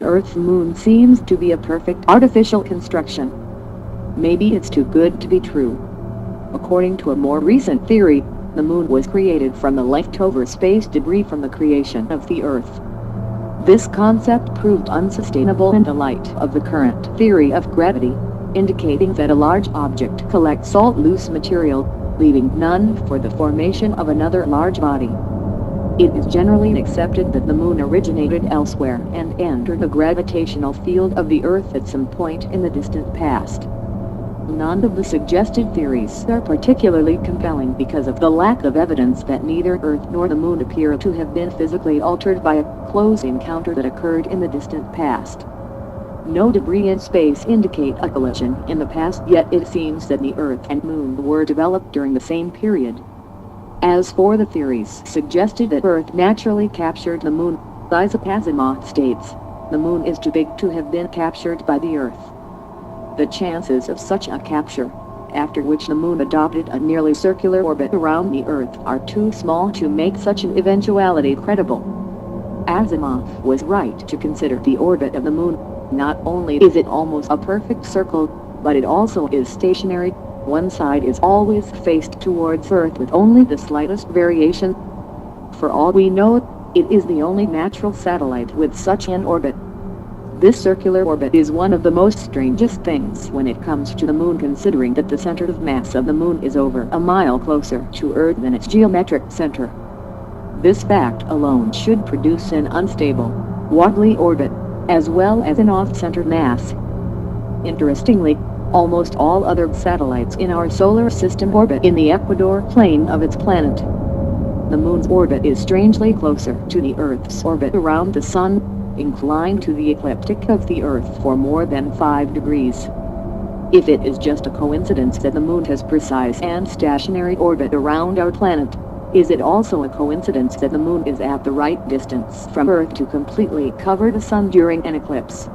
Earth's moon seems to be a perfect artificial construction. Maybe it's too good to be true. According to a more recent theory, the moon was created from the leftover space debris from the creation of the Earth. This concept proved unsustainable in the light of the current theory of gravity, indicating that a large object collects all loose material, leaving none for the formation of another large body. It is generally accepted that the moon originated elsewhere and entered the gravitational field of the Earth at some point in the distant past. None of the suggested theories are particularly compelling because of the lack of evidence that neither Earth nor the moon appear to have been physically altered by a close encounter that occurred in the distant past. No debris in space indicate a collision in the past, yet it seems that the Earth and moon were developed during the same period. As for the theories suggested that Earth naturally captured the moon, Isaac Asimov states, the moon is too big to have been captured by the Earth. The chances of such a capture, after which the moon adopted a nearly circular orbit around the Earth, are too small to make such an eventuality credible. Asimov was right to consider the orbit of the moon. Not only is it almost a perfect circle, but it also is stationary. One side is always faced towards Earth with only the slightest variation. For all we know, it is the only natural satellite with such an orbit. This circular orbit is one of the most strangest things when it comes to the moon, considering that the center of mass of the moon is over a mile closer to Earth than its geometric center. This fact alone should produce an unstable, wobbly orbit, as well as an off-center mass. Interestingly, almost all other satellites in our solar system orbit in the equator plane of its planet. The moon's orbit is strangely closer to the Earth's orbit around the sun, inclined to the ecliptic of the Earth for more than 5 degrees. If it is just a coincidence that the moon has precise and stationary orbit around our planet, is it also a coincidence that the moon is at the right distance from Earth to completely cover the sun during an eclipse?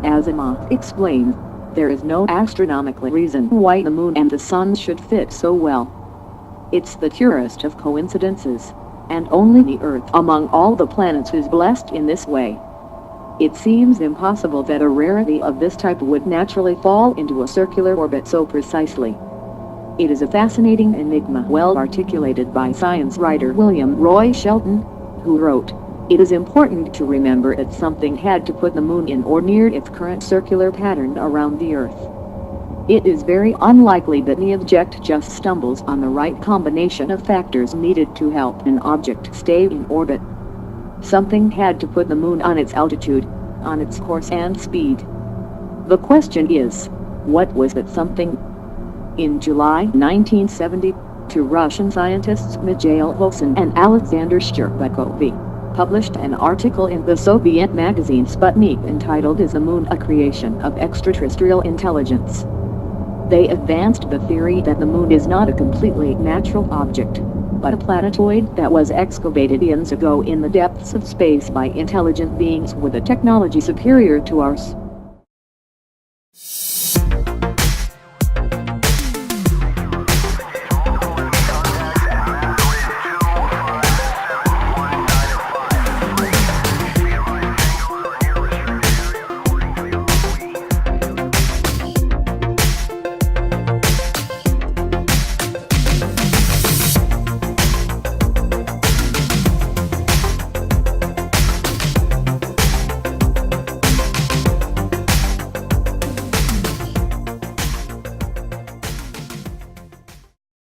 Asimov explains, there is no astronomical reason why the moon and the sun should fit so well. It's the purest of coincidences, and only the Earth among all the planets is blessed in this way. It seems impossible that a rarity of this type would naturally fall into a circular orbit so precisely. It is a fascinating enigma well articulated by science writer William Roy Shelton, who wrote, "It is important to remember that something had to put the moon in or near its current circular pattern around the Earth. It is very unlikely that the object just stumbles on the right combination of factors needed to help an object stay in orbit. Something had to put the moon on its altitude, on its course and speed. The question is, what was that something?" In July 1970, two Russian scientists Mikhail Volsin and Alexander Shcherbakov published an article in the Soviet magazine Sputnik entitled "Is the Moon a Creation of Extraterrestrial Intelligence?" They advanced the theory that the moon is not a completely natural object, but a planetoid that was excavated eons ago in the depths of space by intelligent beings with a technology superior to ours.